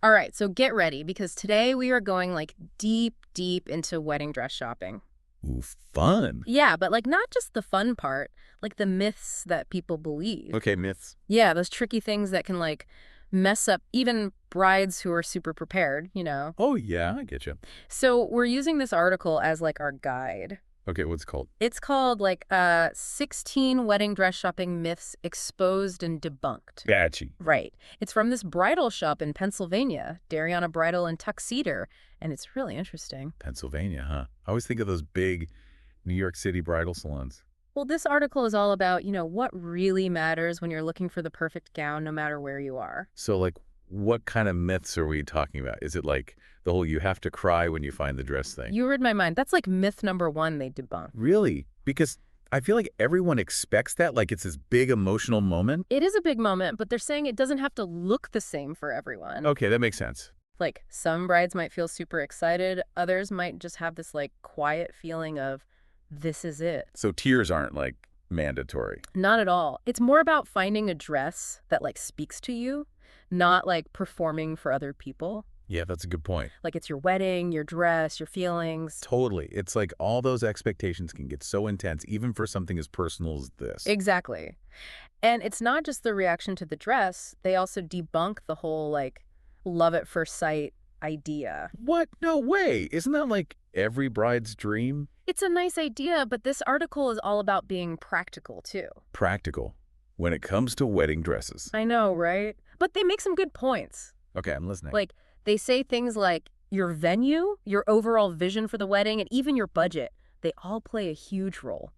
All right, so get ready because today we are going like deep, deep into wedding dress shopping. Ooh, fun. Yeah, but like not just the fun part, like the myths that people believe. Okay, myths. Yeah, those tricky things that can like mess up even brides who are super prepared. Oh, yeah, I get you. So we're using this article as like our guide. Okay, what's it called? It's called like 16 Wedding Dress Shopping Myths Exposed and Debunked. Batchy. Right. It's from this bridal shop in Pennsylvania, Darianna Bridal and Tuxedo, and it's really interesting. Pennsylvania, huh? I always think of those big New York City bridal salons. Well, this article is all about, what really matters when you're looking for the perfect gown, no matter where you are. So, like, what kind of myths are we talking about? Is it like the whole you have to cry when you find the dress thing? You read my mind. That's like myth number one they debunk. Really? Because I feel like everyone expects that, like it's this big emotional moment. It is a big moment, but they're saying it doesn't have to look the same for everyone. Okay, that makes sense. Like, some brides might feel super excited. Others might just have this, like, quiet feeling of, this is it. So tears aren't, like, mandatory. Not at all. It's more about finding a dress that, like, speaks to you, not, like, performing for other people. Yeah, that's a good point. Like, it's your wedding, your dress, your feelings. Totally. It's like all those expectations can get so intense, even for something as personal as this. Exactly. And it's not just the reaction to the dress. They also debunk the whole, like, love at first sight idea. What? No way. Isn't that like every bride's dream? It's a nice idea, but this article is all about being practical, too. Practical when it comes to wedding dresses. I know, right? But they make some good points. Okay, I'm listening. Like, they say things like your venue, your overall vision for the wedding, and even your budget. They all play a huge role.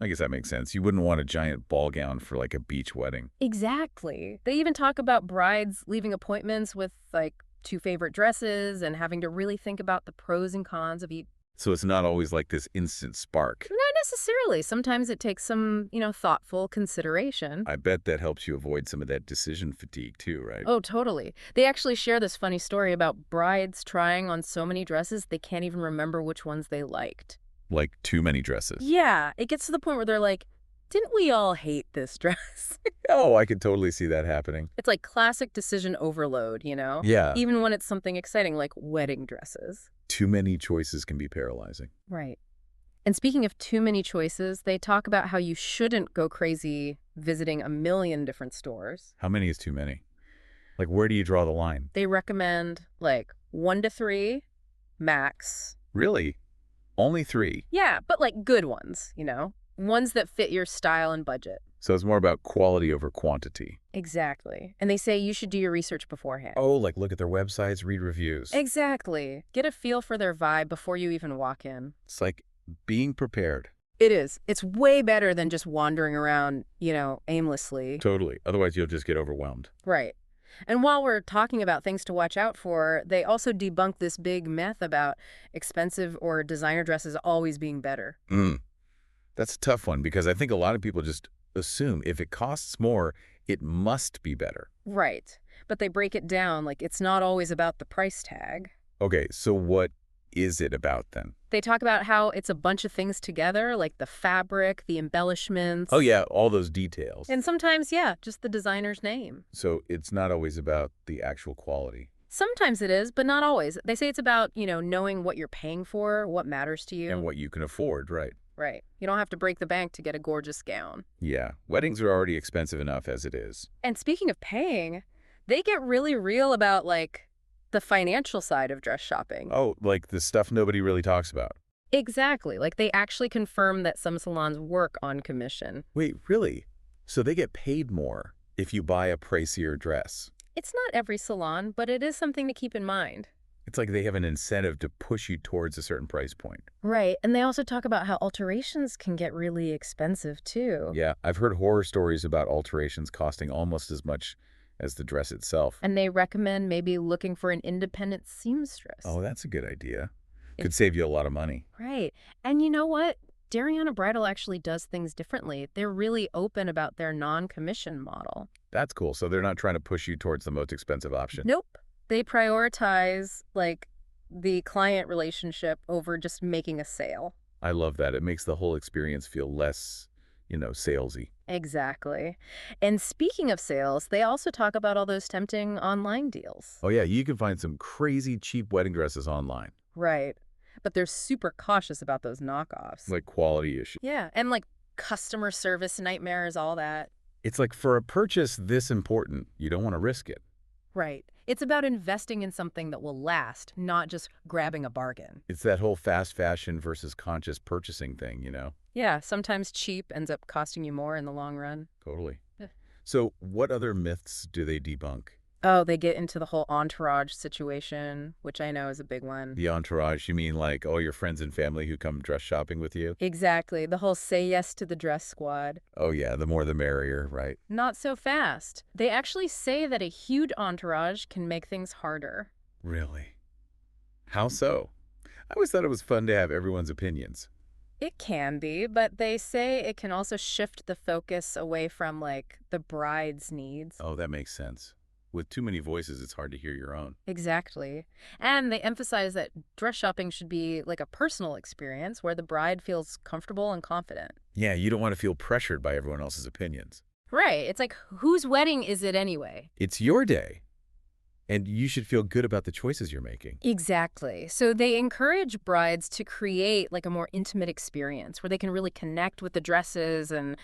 I guess that makes sense. You wouldn't want a giant ball gown for like a beach wedding. Exactly. They even talk about brides leaving appointments with, like, two favorite dresses and having to really think about the pros and cons of each. So it's not always like this instant spark. Not necessarily. Sometimes it takes some, thoughtful consideration. I bet that helps you avoid some of that decision fatigue too, right? Oh, totally. They actually share this funny story about brides trying on so many dresses they can't even remember which ones they liked. Like too many dresses. Yeah, it gets to the point where they're like, didn't we all hate this dress? Oh, I could totally see that happening. It's like classic decision overload, Yeah. Even when it's something exciting like wedding dresses. Too many choices can be paralyzing. Right. And speaking of too many choices, they talk about how you shouldn't go crazy visiting a million different stores. How many is too many? Like, where do you draw the line? They recommend like 1 to 3 max. Really? Only 3? Yeah, but like good ones, ones that fit your style and budget. So it's more about quality over quantity. Exactly. And they say you should do your research beforehand. Oh, like look at their websites, read reviews. Exactly. Get a feel for their vibe before you even walk in. It's like being prepared. It is. It's way better than just wandering around, aimlessly. Totally. Otherwise, you'll just get overwhelmed. Right. And while we're talking about things to watch out for, they also debunk this big myth about expensive or designer dresses always being better. That's a tough one because I think a lot of people just assume if it costs more, it must be better. Right. But they break it down like it's not always about the price tag. Okay, so what is it about then? They talk about how it's a bunch of things together, like the fabric, the embellishments. Oh yeah, all those details. And sometimes, yeah, just the designer's name. So it's not always about the actual quality. Sometimes it is, but not always. They say it's about, knowing what you're paying for, what matters to you. And what you can afford, right? Right. You don't have to break the bank to get a gorgeous gown. Yeah, weddings are already expensive enough as it is. And speaking of paying, they get really real about, like, the financial side of dress shopping. Oh, like the stuff nobody really talks about. Exactly. Like, they actually confirm that some salons work on commission. Wait, really? So they get paid more if you buy a pricier dress? It's not every salon, but it is something to keep in mind. It's like they have an incentive to push you towards a certain price point. Right. And they also talk about how alterations can get really expensive, too. Yeah, I've heard horror stories about alterations costing almost as much as the dress itself. And they recommend maybe looking for an independent seamstress. Oh, that's a good idea. Could save you a lot of money. Right. And you know what? Darianna Bridal actually does things differently. They're really open about their non-commission model. That's cool. So they're not trying to push you towards the most expensive option. Nope. They prioritize, like, the client relationship over just making a sale. I love that. It makes the whole experience feel less, salesy. Exactly. And speaking of sales, they also talk about all those tempting online deals. Oh, yeah, you can find some crazy cheap wedding dresses online, Right. But they're super cautious about those knockoffs. like quality issue. Yeah. And like customer service nightmares, all that. It's like for a purchase this important, you don't want to risk it. Right. It's about investing in something that will last, not just grabbing a bargain. It's that whole fast fashion versus conscious purchasing thing, you know? Yeah, sometimes cheap ends up costing you more in the long run. Totally. Eh. So what other myths do they debunk? Oh, they get into the whole entourage situation, which I know is a big one. The entourage, you mean like all your friends and family who come dress shopping with you? Exactly. The whole say yes to the dress squad. Oh, yeah, the more the merrier, right? Not so fast. They actually say that a huge entourage can make things harder. Really? How so? I always thought it was fun to have everyone's opinions. It can be, but they say it can also shift the focus away from, like, the bride's needs. Oh, that makes sense. With too many voices, it's hard to hear your own. Exactly. And they emphasize that dress shopping should be like a personal experience where the bride feels comfortable and confident. Yeah, you don't want to feel pressured by everyone else's opinions. Right. It's like, whose wedding is it anyway? It's your day, and you should feel good about the choices you're making. Exactly. So they encourage brides to create like a more intimate experience where they can really connect with the dresses and,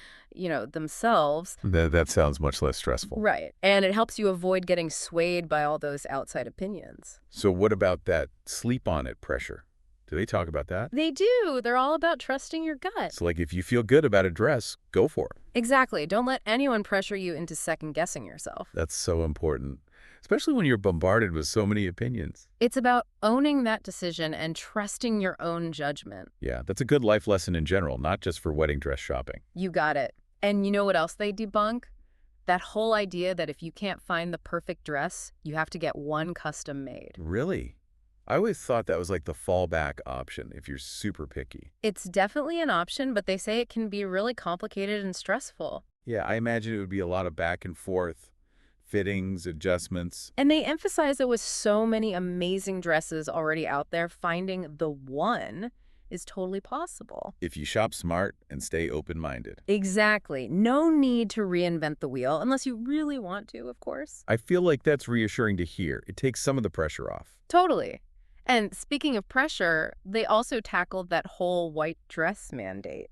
themselves. That sounds much less stressful. Right. And it helps you avoid getting swayed by all those outside opinions. So what about that sleep on it pressure? Do they talk about that? They do. They're all about trusting your gut. So like if you feel good about a dress, go for it. Exactly. Don't let anyone pressure you into second guessing yourself. That's so important, especially when you're bombarded with so many opinions. It's about owning that decision and trusting your own judgment. Yeah, that's a good life lesson in general, not just for wedding dress shopping. You got it. And you know what else they debunk? That whole idea that if you can't find the perfect dress, you have to get one custom made. Really? I always thought that was like the fallback option if you're super picky. It's definitely an option, but they say it can be really complicated and stressful. Yeah, I imagine it would be a lot of back and forth, fittings, adjustments. And they emphasize that with so many amazing dresses already out there, finding the one is totally possible. If you shop smart and stay open-minded. Exactly. No need to reinvent the wheel, unless you really want to, of course. I feel like that's reassuring to hear. It takes some of the pressure off. Totally. And speaking of pressure, they also tackled that whole white dress mandate.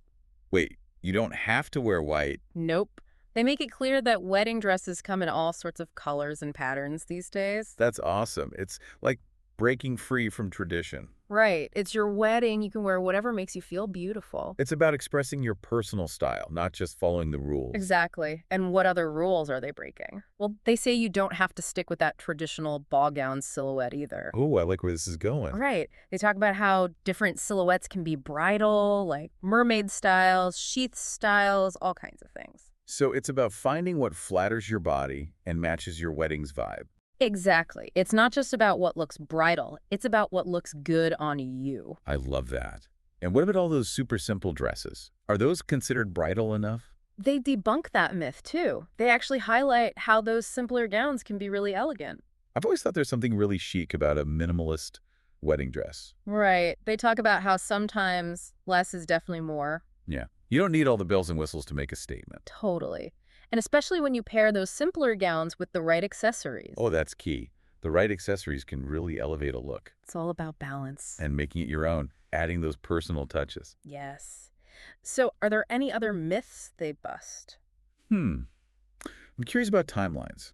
Wait, you don't have to wear white. Nope. They make it clear that wedding dresses come in all sorts of colors and patterns these days. That's awesome. It's like breaking free from tradition. Right. It's your wedding. You can wear whatever makes you feel beautiful. It's about expressing your personal style, not just following the rules. Exactly. And what other rules are they breaking? Well, they say you don't have to stick with that traditional ball gown silhouette either. Oh, I like where this is going. Right. They talk about how different silhouettes can be bridal, like mermaid styles, sheath styles, all kinds of things. So it's about finding what flatters your body and matches your wedding's vibe. Exactly. It's not just about what looks bridal. It's about what looks good on you. I love that. And what about all those super simple dresses? Are those considered bridal enough? They debunk that myth, too. They actually highlight how those simpler gowns can be really elegant. I've always thought there's something really chic about a minimalist wedding dress. Right. They talk about how sometimes less is definitely more. Yeah. You don't need all the bells and whistles to make a statement. Totally. And especially when you pair those simpler gowns with the right accessories. Oh, that's key. The right accessories can really elevate a look. It's all about balance. And making it your own, adding those personal touches. Yes. So are there any other myths they bust? I'm curious about timelines.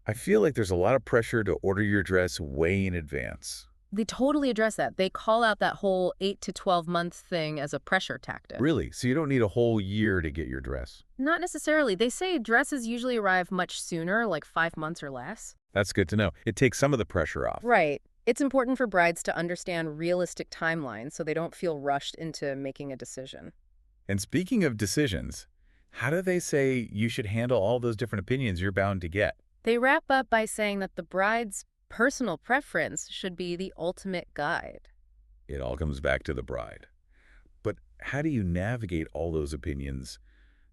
I feel like there's a lot of pressure to order your dress way in advance. They totally address that. They call out that whole 8 to 12 month thing as a pressure tactic. Really? So you don't need a whole year to get your dress? Not necessarily. They say dresses usually arrive much sooner, like 5 months or less. That's good to know. It takes some of the pressure off. Right. It's important for brides to understand realistic timelines so they don't feel rushed into making a decision. And speaking of decisions, how do they say you should handle all those different opinions you're bound to get? They wrap up by saying that the bride's personal preference should be the ultimate guide. It all comes back to the bride. But how do you navigate all those opinions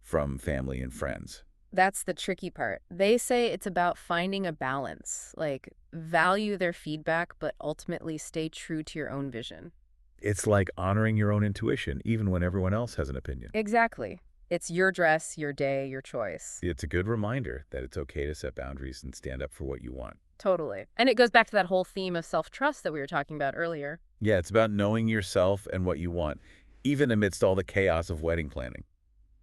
from family and friends? That's the tricky part. They say it's about finding a balance, like value their feedback, but ultimately stay true to your own vision. It's like honoring your own intuition, even when everyone else has an opinion. Exactly. It's your dress, your day, your choice. It's a good reminder that it's okay to set boundaries and stand up for what you want. Totally. And it goes back to that whole theme of self-trust that we were talking about earlier. Yeah, it's about knowing yourself and what you want, even amidst all the chaos of wedding planning.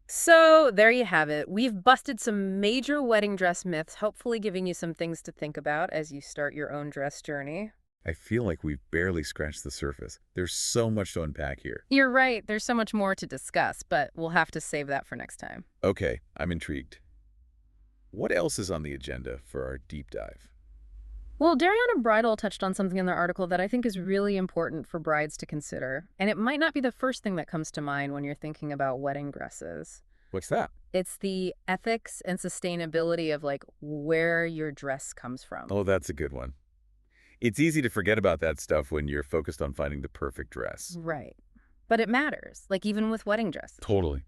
So there you have it. We've busted some major wedding dress myths, hopefully giving you some things to think about as you start your own dress journey. I feel like we've barely scratched the surface. There's so much to unpack here. You're right. There's so much more to discuss, but we'll have to save that for next time. Okay, I'm intrigued. What else is on the agenda for our deep dive? Well, Darianna Bridal touched on something in their article that I think is really important for brides to consider, and it might not be the first thing that comes to mind when you're thinking about wedding dresses. What's that? It's the ethics and sustainability of like where your dress comes from. Oh, that's a good one. It's easy to forget about that stuff when you're focused on finding the perfect dress. Right. But it matters, like even with wedding dresses. Totally.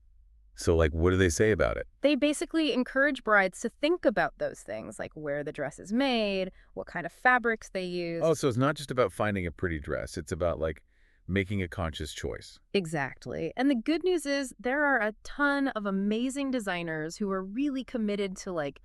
So, like, what do they say about it? They basically encourage brides to think about those things, like where the dress is made, what kind of fabrics they use. Oh, so it's not just about finding a pretty dress. It's about, like, making a conscious choice. Exactly. And the good news is there are a ton of amazing designers who are really committed to like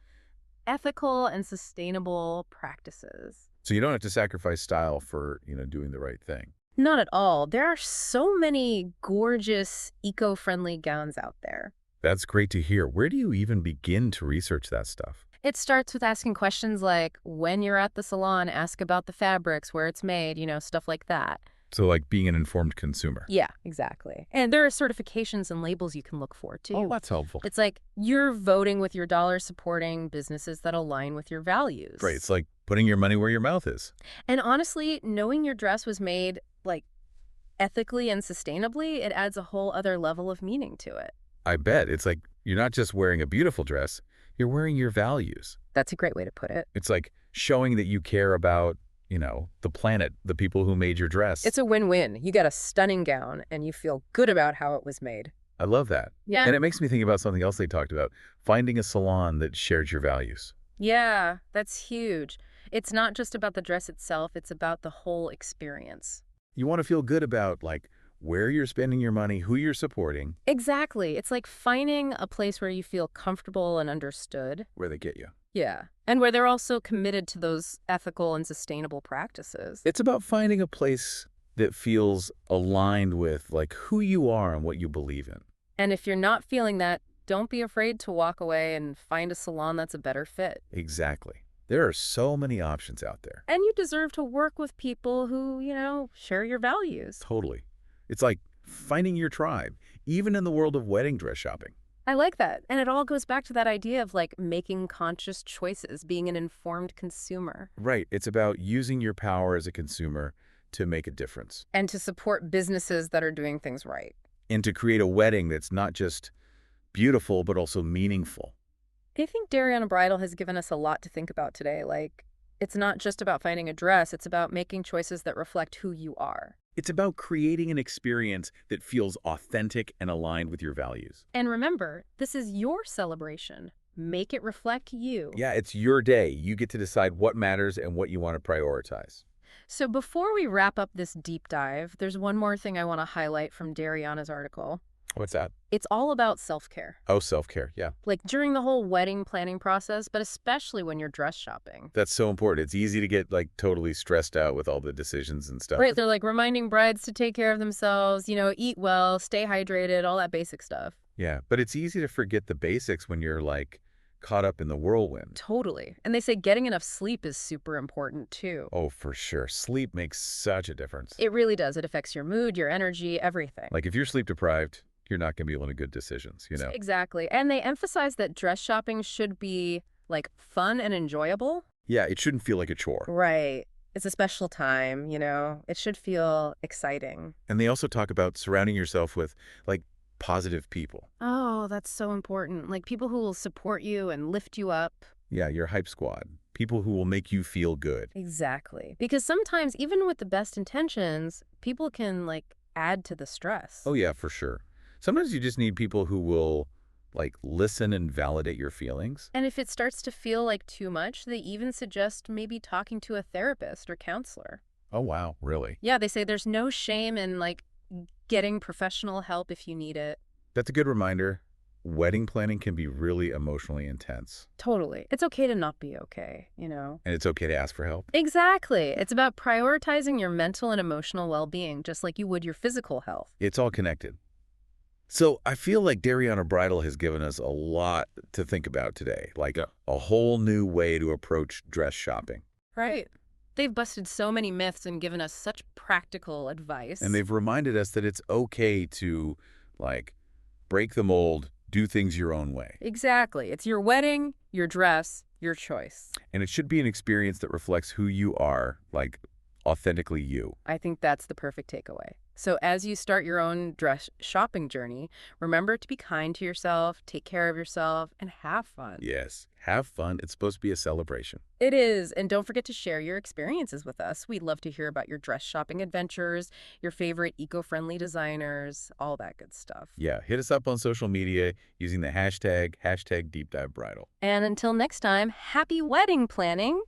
ethical and sustainable practices. So you don't have to sacrifice style for, doing the right thing. Not at all. There are so many gorgeous, eco-friendly gowns out there. That's great to hear. Where do you even begin to research that stuff? It starts with asking questions like, when you're at the salon, ask about the fabrics, where it's made, stuff like that. So, like, being an informed consumer. Yeah, exactly. And there are certifications and labels you can look for, too. Oh, that's helpful. It's like you're voting with your dollar supporting businesses that align with your values. Right. It's like putting your money where your mouth is. And honestly, knowing your dress was made like ethically and sustainably, it adds a whole other level of meaning to it. I bet. It's like you're not just wearing a beautiful dress, you're wearing your values. That's a great way to put it. It's like showing that you care about, the planet, the people who made your dress. It's a win-win. You get a stunning gown and you feel good about how it was made. I love that. Yeah. And it makes me think about something else they talked about, finding a salon that shares your values. Yeah, that's huge. It's not just about the dress itself, it's about the whole experience. You want to feel good about, like, where you're spending your money, who you're supporting, Exactly. It's like finding a place where you feel comfortable and understood. where they get you. Yeah. And where they're also committed to those ethical and sustainable practices. It's about finding a place that feels aligned with, like, who you are and what you believe in. And if you're not feeling that, don't be afraid to walk away and find a salon that's a better fit. Exactly. There are so many options out there. And you deserve to work with people who, share your values. Totally. It's like finding your tribe, even in the world of wedding dress shopping. I like that. And it all goes back to that idea of like making conscious choices, being an informed consumer. Right. It's about using your power as a consumer to make a difference And to support businesses that are doing things right. and to create a wedding that's not just beautiful, but also meaningful. I think Darianna Bridal has given us a lot to think about today. Like, it's not just about finding a dress, it's about making choices that reflect who you are. It's about creating an experience that feels authentic and aligned with your values. And remember, this is your celebration. Make it reflect you. Yeah, it's your day. You get to decide what matters and what you want to prioritize. So before we wrap up this deep dive, there's one more thing I want to highlight from Darianna's article. What's that? It's all about self-care. Oh, self-care. Yeah. Like during the whole wedding planning process, but especially when you're dress shopping. That's so important. It's easy to get, like, totally stressed out with all the decisions and stuff. Right, they're like reminding brides to take care of themselves, eat well, stay hydrated, all that basic stuff. Yeah, but it's easy to forget the basics when you're, like, caught up in the whirlwind. Totally. And they say getting enough sleep is super important too. Oh, for sure. Sleep makes such a difference. It really does. It affects your mood, your energy, everything. Like, if you're sleep deprived, you're not going to be able to make good decisions. Exactly. And they emphasize that dress shopping should be like fun and enjoyable. Yeah, it shouldn't feel like a chore. Right. It's a special time, It should feel exciting. And they also talk about surrounding yourself with, like, positive people. Oh, that's so important. Like people who will support you and lift you up. Yeah, your hype squad. People who will make you feel good. Exactly. Because sometimes, even with the best intentions, people can like add to the stress. Oh, yeah, for sure. Sometimes you just need people who will, like, listen and validate your feelings. And if it starts to feel like too much, they even suggest maybe talking to a therapist or counselor. Oh, wow, really? Yeah, they say there's no shame in like getting professional help if you need it. That's a good reminder. wedding planning can be really emotionally intense, Totally. It's okay to not be okay, you know? and it's okay to ask for help. Exactly. It's about prioritizing your mental and emotional well-being, just like you would your physical health. It's all connected. So I feel like Darianna Bridal has given us a lot to think about today, like a whole new way to approach dress shopping. Right. They've busted so many myths and given us such practical And advice. they've reminded us that it's okay to, like, break the mold, do things your own way. Exactly. It's your wedding, your dress, your choice. And it should be an experience that reflects who you are, like, authentically you. I think that's the perfect takeaway. So as you start your own dress shopping journey, remember to be kind to yourself, take care of yourself, and have fun. Yes, have fun. It's supposed to be a celebration. It is. And don't forget to share your experiences with us. We'd love to hear about your dress shopping adventures, your favorite eco-friendly designers, all that good stuff. Yeah, hit us up on social media using the hashtag DeepDiveBridal. And until next time, happy wedding planning!